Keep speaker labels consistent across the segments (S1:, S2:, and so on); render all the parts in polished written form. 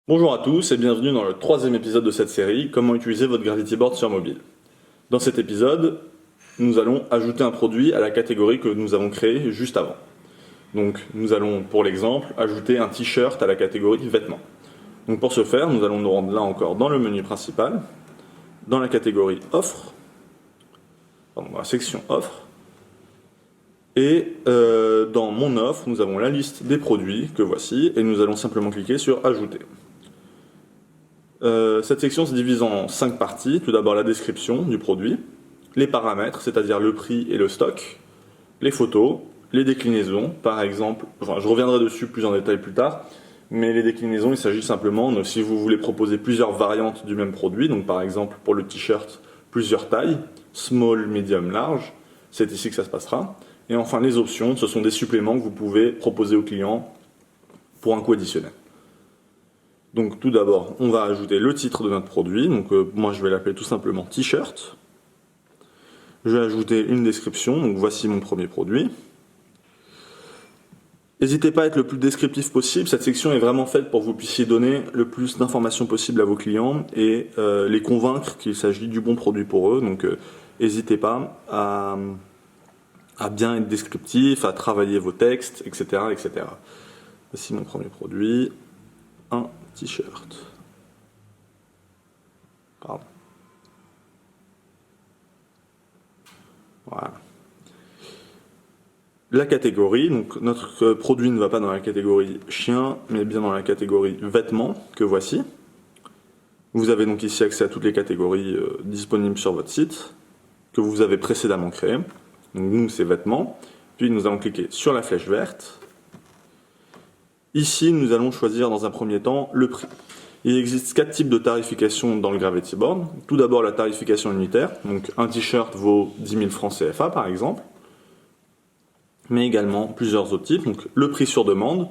S1: Bonjour à tous et bienvenue dans le troisième épisode de cette série, Comment utiliser votre Gravity Board sur mobile. Dans cet épisode, nous allons ajouter un produit à la catégorie que nous avons créée juste avant. Donc nous allons, pour l'exemple, ajouter un t-shirt à la catégorie vêtements. Donc pour ce faire, nous allons nous rendre là encore dans le menu principal, dans la catégorie offre, dans la section offre, et dans mon offre, nous avons la liste des produits que voici, et nous allons simplement cliquer sur ajouter. Cette section se divise en 5 parties. Tout d'abord la description du produit, les paramètres, c'est-à-dire le prix et le stock, les photos, les déclinaisons, par exemple, enfin, je reviendrai dessus plus en détail plus tard, mais les déclinaisons, il s'agit simplement de si vous voulez proposer plusieurs variantes du même produit, donc par exemple pour le t-shirt, plusieurs tailles, small, medium, large, c'est ici que ça se passera. Et enfin les options, ce sont des suppléments que vous pouvez proposer au client pour un coût additionnel. Donc tout d'abord, on va ajouter le titre de notre produit. Donc moi je vais l'appeler tout simplement t-shirt. Je vais ajouter une description. Donc voici mon premier produit. N'hésitez pas à être le plus descriptif possible. Cette section est vraiment faite pour que vous puissiez donner le plus d'informations possible à vos clients et les convaincre qu'il s'agit du bon produit pour eux. Donc n'hésitez pas à bien être descriptif, à travailler vos textes, etc., etc. Voici mon premier produit, un t-shirt. Pardon. Voilà. La catégorie, donc notre produit ne va pas dans la catégorie chien, mais bien dans la catégorie vêtements, que voici. Vous avez donc ici accès à toutes les catégories disponibles sur votre site, que vous avez précédemment créées. Donc nous, c'est vêtements. Puis nous allons cliquer sur la flèche verte. Ici, nous allons choisir dans un premier temps le prix. Il existe 4 types de tarification dans le Gravity Board. Tout d'abord, la tarification unitaire. Donc un t-shirt vaut 10 000 francs CFA par exemple. Mais également plusieurs autres types. Donc le prix sur demande.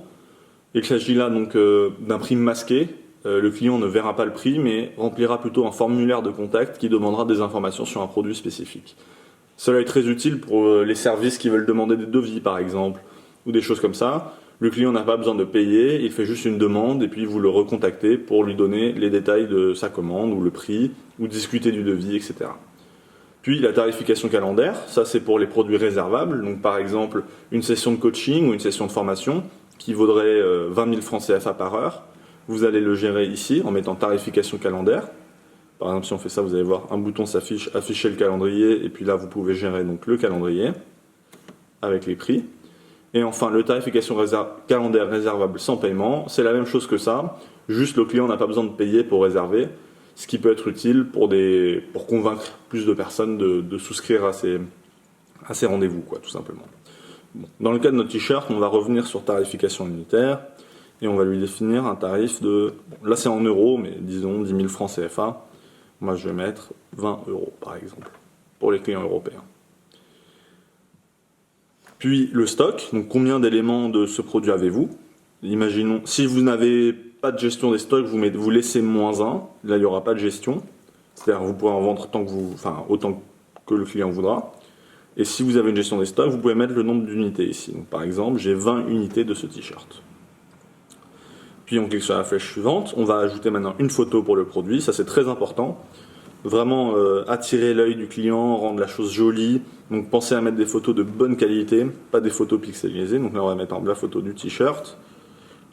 S1: Il s'agit là donc d'un prix masqué. Le client ne verra pas le prix, mais remplira plutôt un formulaire de contact qui demandera des informations sur un produit spécifique. Cela est très utile pour les services qui veulent demander des devis par exemple, ou des choses comme ça. Le client n'a pas besoin de payer, il fait juste une demande et puis vous le recontactez pour lui donner les détails de sa commande ou le prix, ou discuter du devis, etc. Puis la tarification calendaire, ça c'est pour les produits réservables, donc par exemple une session de coaching ou une session de formation qui vaudrait 20 000 francs CFA par heure. Vous allez le gérer ici en mettant tarification calendaire. Par exemple, si on fait ça, vous allez voir un bouton s'affiche, afficher le calendrier, et puis là vous pouvez gérer donc le calendrier avec les prix. Et enfin, le tarification calendaire réservable sans paiement, c'est la même chose que ça, juste le client n'a pas besoin de payer pour réserver, ce qui peut être utile pour convaincre plus de personnes de souscrire à ces rendez-vous, quoi, tout simplement. Bon. Dans le cas de notre t-shirt, on va revenir sur tarification unitaire, et on va lui définir un tarif de, bon, là c'est en euros, mais disons 10 000 francs CFA, moi je vais mettre 20 euros par exemple, pour les clients européens. Puis le stock, donc combien d'éléments de ce produit avez-vous? Imaginons, si vous n'avez pas de gestion des stocks, vous laissez -1, là il n'y aura pas de gestion. C'est-à-dire vous pourrez en vendre autant que le client voudra. Et si vous avez une gestion des stocks, vous pouvez mettre le nombre d'unités ici. Donc, par exemple, j'ai 20 unités de ce t-shirt. Puis on clique sur la flèche suivante, on va ajouter maintenant une photo pour le produit, ça c'est très important. Vraiment attirer l'œil du client, rendre la chose jolie. Donc pensez à mettre des photos de bonne qualité, pas des photos pixelisées. Donc là on va mettre la photo du t-shirt.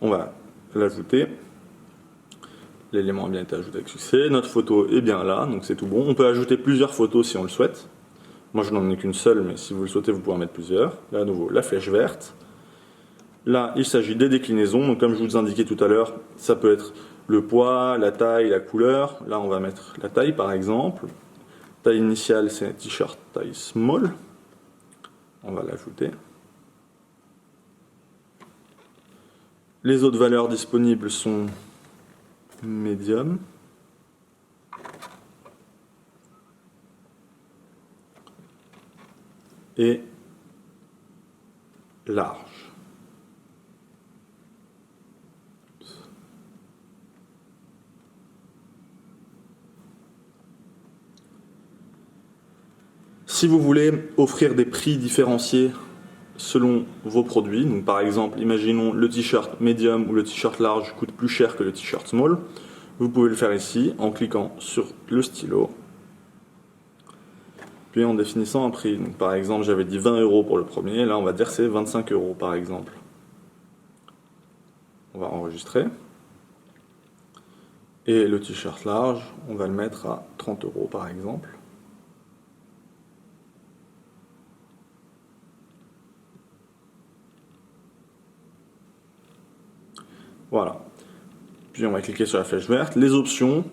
S1: On va l'ajouter. L'élément a bien été ajouté avec succès. Notre photo est bien là, donc c'est tout bon. On peut ajouter plusieurs photos si on le souhaite. Moi je n'en ai qu'une seule, mais si vous le souhaitez vous pouvez en mettre plusieurs. Là à nouveau la flèche verte. Là il s'agit des déclinaisons. Donc comme je vous indiquais tout à l'heure, ça peut être le poids, la taille, la couleur. Là on va mettre la taille par exemple. Taille initiale c'est un t-shirt taille small. On va l'ajouter. Les autres valeurs disponibles sont medium et large. Si vous voulez offrir des prix différenciés selon vos produits. Donc par exemple, imaginons le t-shirt medium ou le t-shirt large coûte plus cher que le t-shirt small. Vous pouvez le faire ici en cliquant sur le stylo, puis en définissant un prix. Donc par exemple, j'avais dit 20 € pour le premier, là on va dire c'est 25 € par exemple. On va enregistrer. Et le t-shirt large, on va le mettre à 30 € par exemple. Voilà. Puis on va cliquer sur la flèche verte. Les options,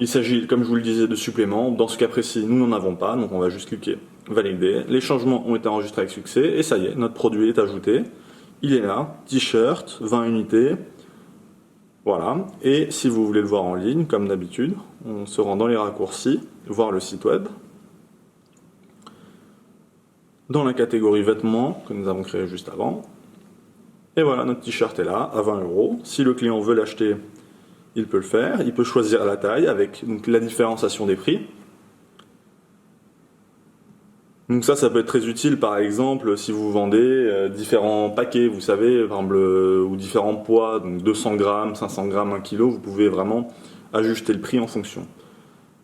S1: il s'agit, comme je vous le disais, de suppléments. Dans ce cas précis, nous n'en avons pas, donc on va juste cliquer valider. Les changements ont été enregistrés avec succès, et ça y est, notre produit est ajouté. Il est là, t-shirt, 20 unités. Voilà. Et si vous voulez le voir en ligne, comme d'habitude, on se rend dans les raccourcis, voir le site web. Dans la catégorie vêtements, que nous avons créé juste avant. Et voilà, notre t-shirt est là, à 20 €. Si le client veut l'acheter, il peut le faire. Il peut choisir la taille avec donc, la différenciation des prix. Donc ça peut être très utile, par exemple, si vous vendez différents paquets, vous savez, par exemple, ou différents poids, donc 200 grammes, 500 grammes, 1 kg, vous pouvez vraiment ajuster le prix en fonction.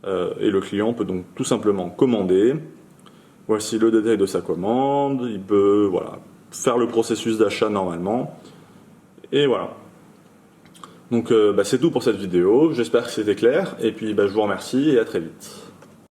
S1: Et le client peut donc tout simplement commander. Voici le détail de sa commande. Il peut, voilà, faire le processus d'achat normalement. Et voilà. Donc c'est tout pour cette vidéo. J'espère que c'était clair. Et puis je vous remercie et à très vite.